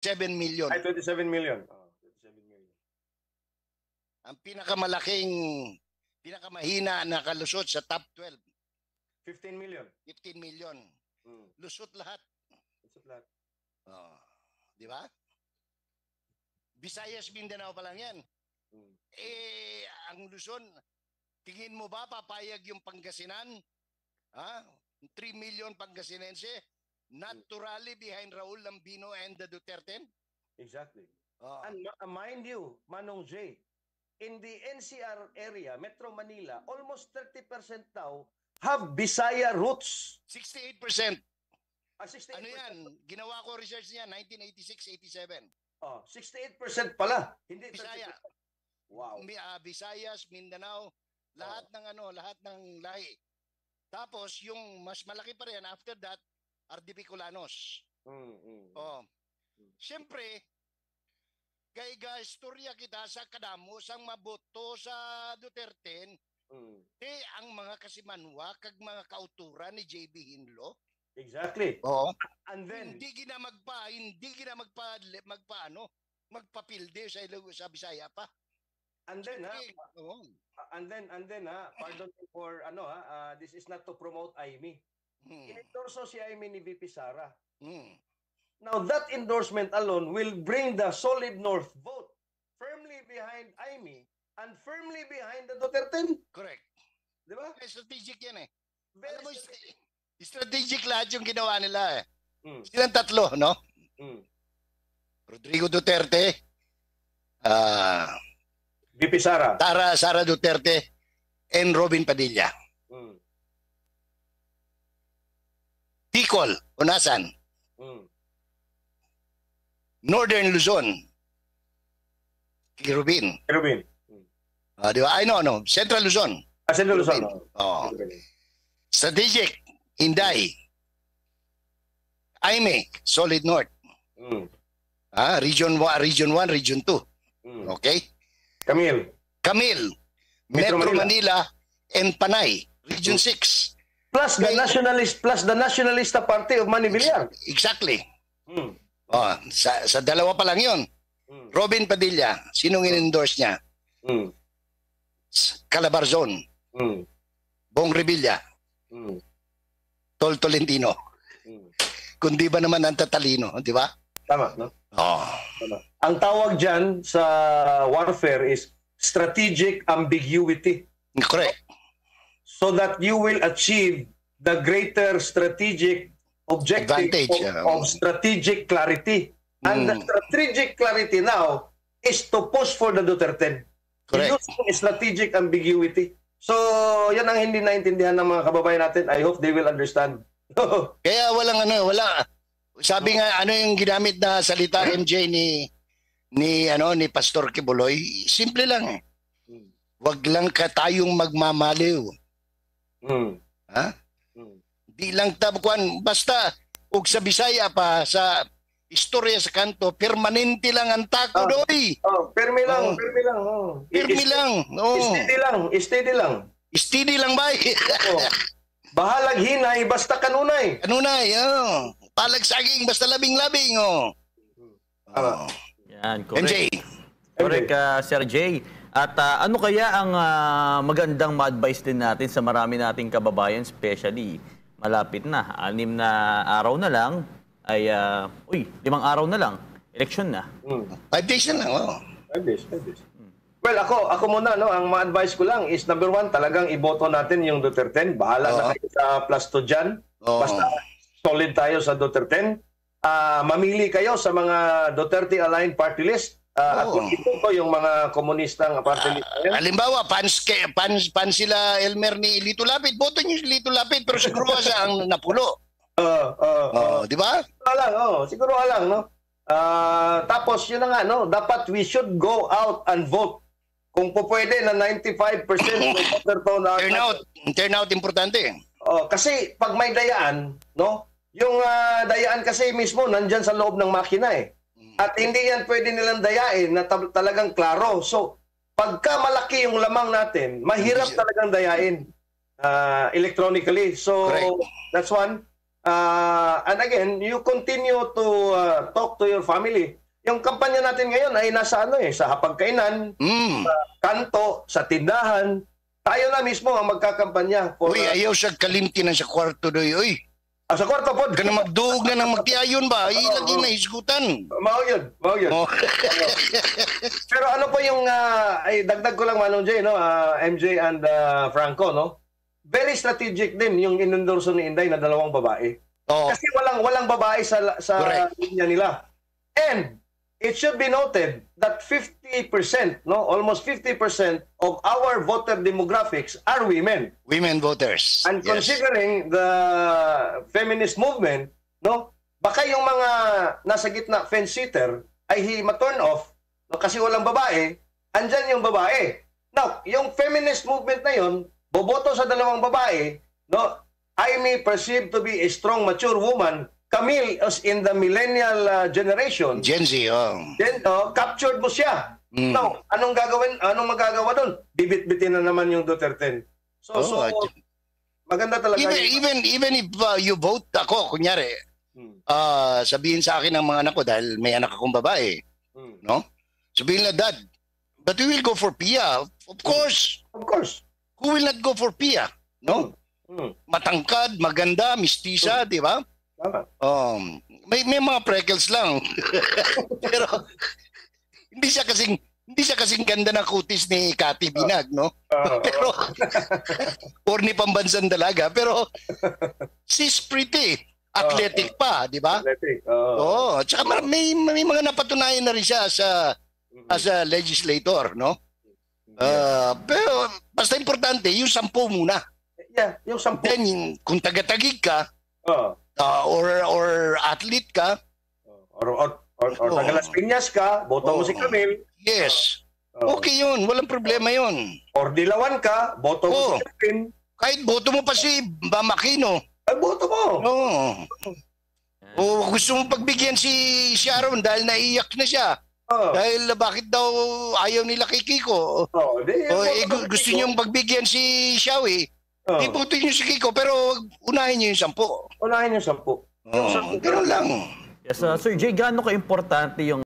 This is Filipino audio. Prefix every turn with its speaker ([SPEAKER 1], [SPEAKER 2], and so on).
[SPEAKER 1] 7 million.
[SPEAKER 2] Ay, 27 million. Oh, 27 million.
[SPEAKER 1] Ang pinakamahina na kalusot sa top 12.
[SPEAKER 2] 15 million.
[SPEAKER 1] 15 million. Lusot lahat.
[SPEAKER 2] Lusot lahat.
[SPEAKER 1] Oh, di ba? Visayas, Mindanao pa lang yan. Ang Luzon, tingin mo ba papayag yung Pangasinan? 3 million Pangasinense naturally behind Raul Lambino and the Duterte?
[SPEAKER 2] Exactly. And mind you, Manong J, in the NCR area, Metro Manila, almost 30% now have Bisaya roots.
[SPEAKER 1] 68%.
[SPEAKER 2] 68%.
[SPEAKER 1] Ano yan? Ginawa ko research niya, 1986-87.
[SPEAKER 2] 68% pala. Hindi
[SPEAKER 1] Bisaya.
[SPEAKER 2] 30%. Wow.
[SPEAKER 1] Visayas, Mindanao, lahat ng lahi. Tapos yung mas malaki pa rin after that are the Bicolanos. Siyempre, kaya istorya kita sa kadamo sang maboto sa Duterte, ang mga kasimanwa kag mga kauturan ni JB Hinlo.
[SPEAKER 2] Exactly.
[SPEAKER 1] And then hindi gina magpapilde sa Bisaya pa.
[SPEAKER 2] And then pardon me for this is not to promote Aimee. Inendorso si Aimee ni VP Sara. Now that endorsement alone will bring the solid North vote firmly behind Aimee and firmly behind the Duterte.
[SPEAKER 1] Correct.
[SPEAKER 2] Di ba?
[SPEAKER 1] Strategic yan eh. Alam mo, strategic lahat yung ginawa nila eh. Silang tatlo, no? Rodrigo Duterte,
[SPEAKER 2] VP Sara.
[SPEAKER 1] Sara Duterte, and Robin Padilla. Bicol, Unasan. Northern Luzon, Robin. Di ba? No. Central Luzon.
[SPEAKER 2] Central Luzon.
[SPEAKER 1] Strategic, Inday. Aimee, Solid North. Region 1, Region 2. Okay? Camille, Metro Manila, and Panay, Region 6.
[SPEAKER 2] Plus the Nationalista Party of Manny Villar.
[SPEAKER 1] Exactly. Sa dalawa pa lang yun. Robin Padilla, sinong in-endorse niya? Calabarzon, Bong Revilla, Tol Tolentino. Kundi ba naman ang tatalino, di ba?
[SPEAKER 2] Tama, no? Tama. Ang tawag dyan sa warfare is strategic ambiguity.
[SPEAKER 1] Correct.
[SPEAKER 2] So that you will achieve the greater strategic objective of strategic clarity. And the strategic clarity now is to push for the Duterte.
[SPEAKER 1] Correct.
[SPEAKER 2] Using strategic ambiguity. So, yan ang hindi naintindihan ng mga kababayan natin. I hope they will understand.
[SPEAKER 1] Kaya wala. Sabi nga, yung ginamit na salita MJ ni Pastor Kibuloy, simple lang. Wag lang tayong magmamaliw. Di lang tabukuan, basta ug sa Bisaya pa sa istorya sa kanto, permanente lang ang tako doy.
[SPEAKER 2] Permi lang.
[SPEAKER 1] Permi lang.
[SPEAKER 2] Steady lang.
[SPEAKER 1] Steady lang ba?
[SPEAKER 2] Bahalag hinay, basta kanunay.
[SPEAKER 1] Palag saging, basta labing-labing.
[SPEAKER 3] Yan, correct.
[SPEAKER 1] MJ.
[SPEAKER 3] Correct, Sir Jay. At ano kaya ang magandang ma-advise din natin sa marami nating kababayan, especially malapit na, 6 na araw na lang, ay 5 araw na lang, election na.
[SPEAKER 1] 5 days na lang.
[SPEAKER 2] 5 days. Well, ako muna, ang ma-advise ko lang is number 1, talagang iboto natin yung Duterte. Bahala na kayo sa plus 2 dyan. Basta solid tayo sa Duterte. Mamili kayo sa mga Duterte-aligned party list. At kung ito ko yung mga komunistang party list.
[SPEAKER 1] Halimbawa, pan sila Elmer ni Lito Lapid. Boto niyo si Lito Lapid, pero siguro siya ang napulo. Di ba?
[SPEAKER 2] Siguro lang, no? Tapos, yun na nga, no? Dapat we should go out and vote. Kung po pwede na 95%
[SPEAKER 1] turnout importante.
[SPEAKER 2] Kasi pag may dayaan, no? Yung dayaan kasi mismo nandyan sa loob ng makina eh. At hindi yan pwede nilang dayain na talagang klaro. So, pagka malaki yung lamang natin, mahirap talagang dayain electronically. So, correct. That's one. And again, you continue to talk to your family. Yung kampanya natin ngayon ay nasa sa hapagkainan, sa kanto, sa tindahan. Tayo na mismo ang magkakampanya.
[SPEAKER 1] Uy, ayaw siya kalimti na sa kwarto doy. Uy,
[SPEAKER 2] sa kwarto po.
[SPEAKER 1] ka na magduog na ng magtiayon ba? Ilagay na isgutan.
[SPEAKER 2] Mao yun. Pero ano po yung, ay dagdag ko lang Manong Jay, no? MJ and Franco, no? Very strategic din yung inendorso ni Inday na 2 babae. Kasi walang babae sa linya nila. And it should be noted that 50%, no, almost 50% of our voter demographics are women.
[SPEAKER 1] Women voters.
[SPEAKER 2] And considering the feminist movement, no, baka yung mga nasa gitna fence-sitter ay ma-turn off, no, kasi walang babae, andyan yung babae. Now, yung feminist movement na yun, boboto sa 2 babae, no, I may perceive to be a strong, mature woman. Camille is in the millennial generation.
[SPEAKER 1] Gen Z,
[SPEAKER 2] Then, captured mo siya. Now, anong magagawa doon? Bibit-bitin na naman yung Duterte. So maganda talaga.
[SPEAKER 1] Even if you vote ako, kunyari, sabihin sa akin ng mga anak ko, dahil may anak akong babae, no? Sabihin na, Dad, but we will go for Pia. Of course.
[SPEAKER 2] Of course.
[SPEAKER 1] Who will not go for Pia? No? Matangkad, maganda, mistisa, di ba? May mga freckles lang. Pero hindi siya kasing ganda na kutis ni Cathy Binag, no? Pero or ni pambansang dalaga, pero she's pretty, athletic pa, di ba?
[SPEAKER 2] Athletic.
[SPEAKER 1] Tsaka may mga napatunayan na rin siya as a legislator, no? Pero basta importante yung 10 muna.
[SPEAKER 2] Yeah, yung 10.
[SPEAKER 1] Then kung taga-tagig ka, or athlete ka,
[SPEAKER 2] or taga Las Piñas ka, boto mo si Camille.
[SPEAKER 1] Yes. Okay yun, walang problema yun.
[SPEAKER 2] Or Dilawan ka, boto mo si Kevin.
[SPEAKER 1] Kahit boto mo pa si Bam Aquino.
[SPEAKER 2] Ay, boto mo.
[SPEAKER 1] O gusto mo pagbigyan si Sharon dahil naiyak na siya. Dahil bakit daw ayaw nila kay Kiko. Gusto niyong pagbigyan si Shawi. Ibuto niyo si Kiko, pero unahin niyo yung 10.
[SPEAKER 2] Unahin yung 10.
[SPEAKER 1] Ganun lang.
[SPEAKER 3] Yes, Sir Jay, gaano ka-importante yung